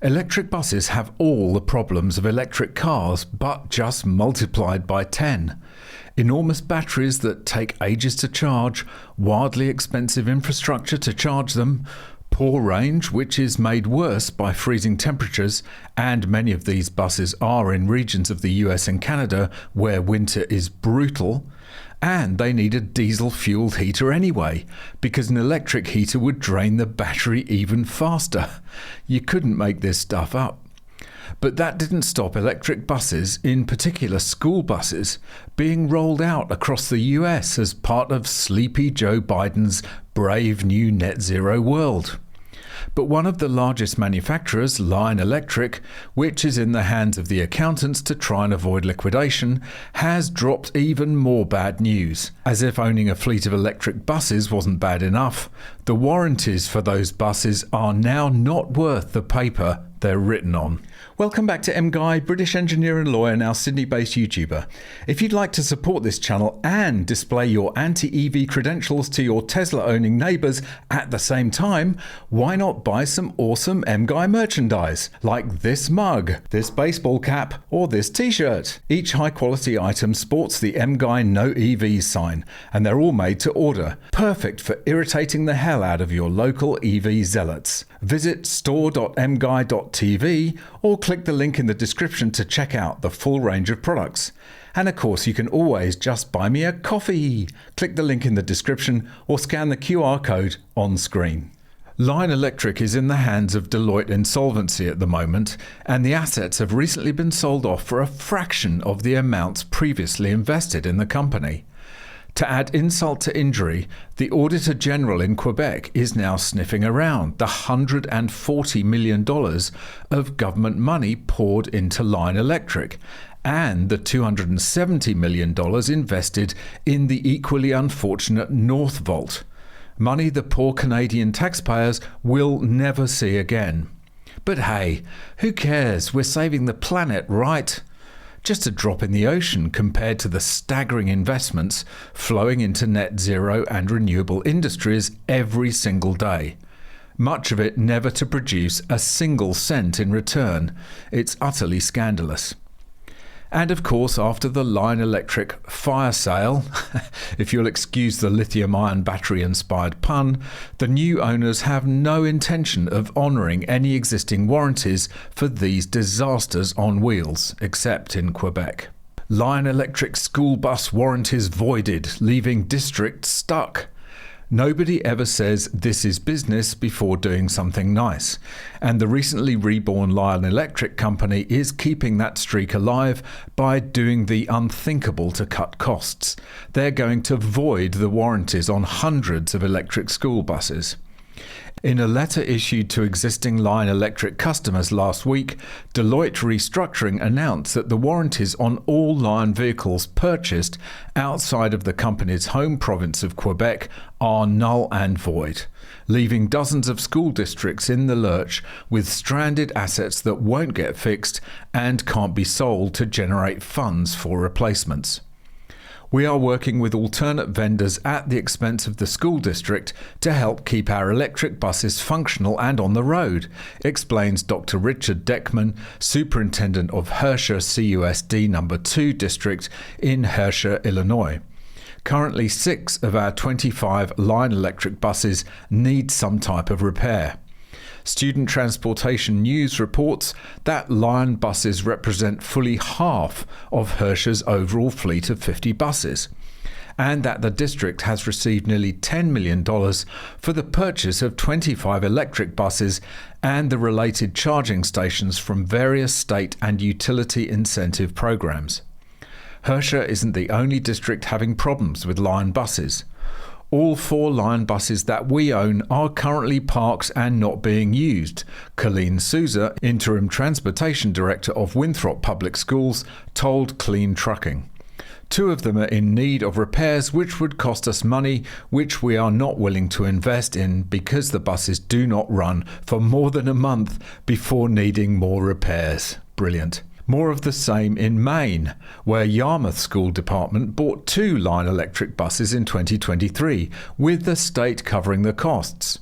Electric buses have all the problems of electric cars, but just multiplied by 10. Enormous batteries that take ages to charge, wildly expensive infrastructure to charge them, poor range, which is made worse by freezing temperatures, and many of these buses are in regions of the US and Canada where winter is brutal, and they need a diesel-fueled heater anyway, because an electric heater would drain the battery even faster. You couldn't make this stuff up. But that didn't stop electric buses, in particular school buses, being rolled out across the US as part of Sleepy Joe Biden's brave new net zero world. But one of the largest manufacturers, Lion Electric, which is in the hands of the accountants to try and avoid liquidation, has dropped even more bad news. As if owning a fleet of electric buses wasn't bad enough, the warranties for those buses are now not worth the paper they're written on. Welcome back to MGUY, British engineer and lawyer, now Sydney-based YouTuber. If you'd like to support this channel and display your anti-EV credentials to your Tesla-owning neighbours at the same time, why not buy some awesome MGUY merchandise, like this mug, this baseball cap, or this t-shirt. Each high-quality item sports the MGUY No EV sign, and they're all made to order, perfect for irritating the hell out of your local EV zealots. Visit store.mguy.tv or click the link in the description to check out the full range of products. And of course, you can always just buy me a coffee. Click the link in the description or scan the QR code on screen. Lion Electric is in the hands of Deloitte Insolvency at the moment, and the assets have recently been sold off for a fraction of the amounts previously invested in the company. To add insult to injury, the Auditor General in Quebec is now sniffing around the $140 million of government money poured into Lion Electric and the $270 million invested in the equally unfortunate Northvolt. Money the poor Canadian taxpayers will never see again. But hey, who cares? We're saving the planet, right? Just a drop in the ocean compared to the staggering investments flowing into net zero and renewable industries every single day. Much of it never to produce a single cent in return. It's utterly scandalous. And of course, after the Lion Electric fire sale, if you'll excuse the lithium-ion battery-inspired pun, the new owners have no intention of honouring any existing warranties for these disasters on wheels, except in Quebec. Lion Electric school bus warranties voided, leaving districts stuck. Nobody ever says this is business before doing something nice, and the recently reborn Lion Electric company is keeping that streak alive by doing the unthinkable to cut costs. They're going to void the warranties on hundreds of electric school buses. In a letter issued to existing Lion Electric customers last week, Deloitte Restructuring announced that the warranties on all Lion vehicles purchased outside of the company's home province of Quebec are null and void, leaving dozens of school districts in the lurch with stranded assets that won't get fixed and can't be sold to generate funds for replacements. We are working with alternate vendors at the expense of the school district to help keep our electric buses functional and on the road, explains Dr. Richard Deckman, Superintendent of Herscher CUSD No. 2 District in Herscher, Illinois. Currently, 6 of our 25 Lion Electric buses need some type of repair. Student Transportation News reports that Lion buses represent fully half of Herscher's overall fleet of 50 buses, and that the district has received nearly $10 million for the purchase of 25 electric buses and the related charging stations from various state and utility incentive programs. Herscher isn't the only district having problems with Lion buses. All 4 Lion buses that we own are currently parked and not being used, Colleen Souza, Interim Transportation Director of Winthrop Public Schools, told Clean Trucking. 2 of them are in need of repairs which would cost us money, which we are not willing to invest in because the buses do not run for more than a month before needing more repairs. Brilliant. More of the same in Maine, where Yarmouth School Department bought 2 Lion Electric buses in 2023, with the state covering the costs.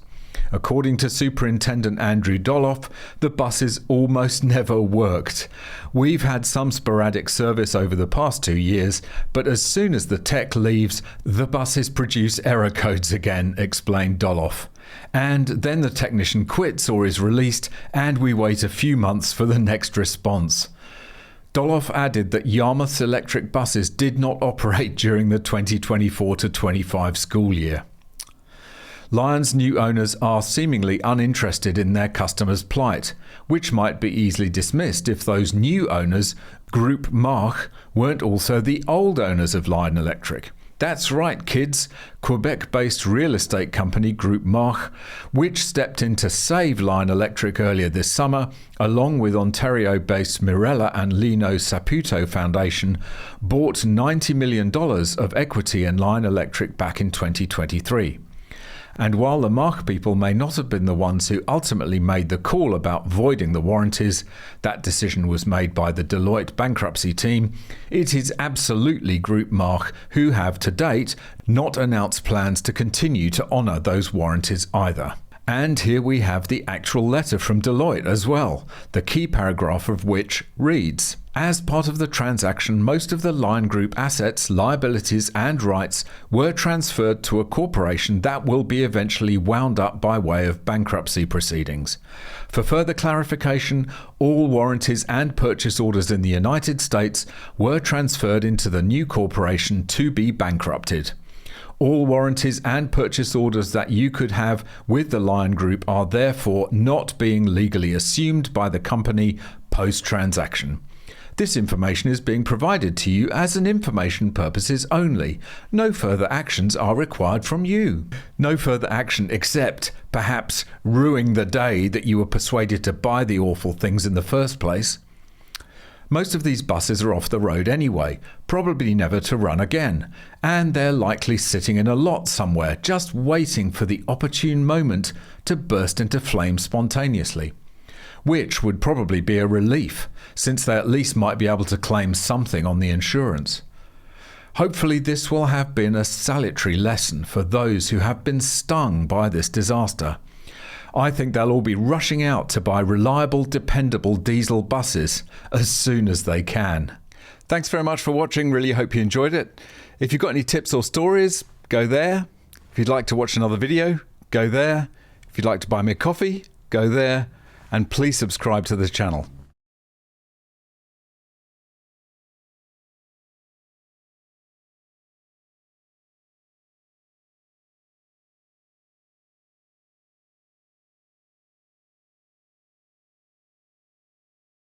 According to Superintendent Andrew Doloff, the buses almost never worked. We've had some sporadic service over the past 2 years, but as soon as the tech leaves, the buses produce error codes again, explained Doloff. And then the technician quits or is released, and we wait a few months for the next response. Doloff added that Yarmouth's electric buses did not operate during the 2024-25 school year. Lion's new owners are seemingly uninterested in their customers' plight, which might be easily dismissed if those new owners, Group March, weren't also the old owners of Lion Electric. That's right, kids. Quebec-based real estate company Group March, which stepped in to save Lion Electric earlier this summer, along with Ontario-based Mirella and Lino Saputo Foundation, bought $90 million of equity in Lion Electric back in 2023. And while the March people may not have been the ones who ultimately made the call about voiding the warranties, that decision was made by the Deloitte bankruptcy team, it is absolutely Group March who have to date not announced plans to continue to honour those warranties either. And here we have the actual letter from Deloitte as well, the key paragraph of which reads, "As part of the transaction, most of the Lion Group assets, liabilities and rights were transferred to a corporation that will be eventually wound up by way of bankruptcy proceedings. For further clarification, all warranties and purchase orders in the United States were transferred into the new corporation to be bankrupted. All warranties and purchase orders that you could have with the Lion Group are therefore not being legally assumed by the company post-transaction. This information is being provided to you as an information purposes only. No further actions are required from you. No further action except, perhaps, ruining the day that you were persuaded to buy the awful things in the first place. Most of these buses are off the road anyway, probably never to run again, and they're likely sitting in a lot somewhere, just waiting for the opportune moment to burst into flame spontaneously. Which would probably be a relief, since they at least might be able to claim something on the insurance. Hopefully this will have been a salutary lesson for those who have been stung by this disaster. I think they'll all be rushing out to buy reliable, dependable diesel buses as soon as they can. Thanks very much for watching. Really hope you enjoyed it. If you've got any tips or stories, go there. If you'd like to watch another video, go there. If you'd like to buy me a coffee, go there. And please subscribe to this channel.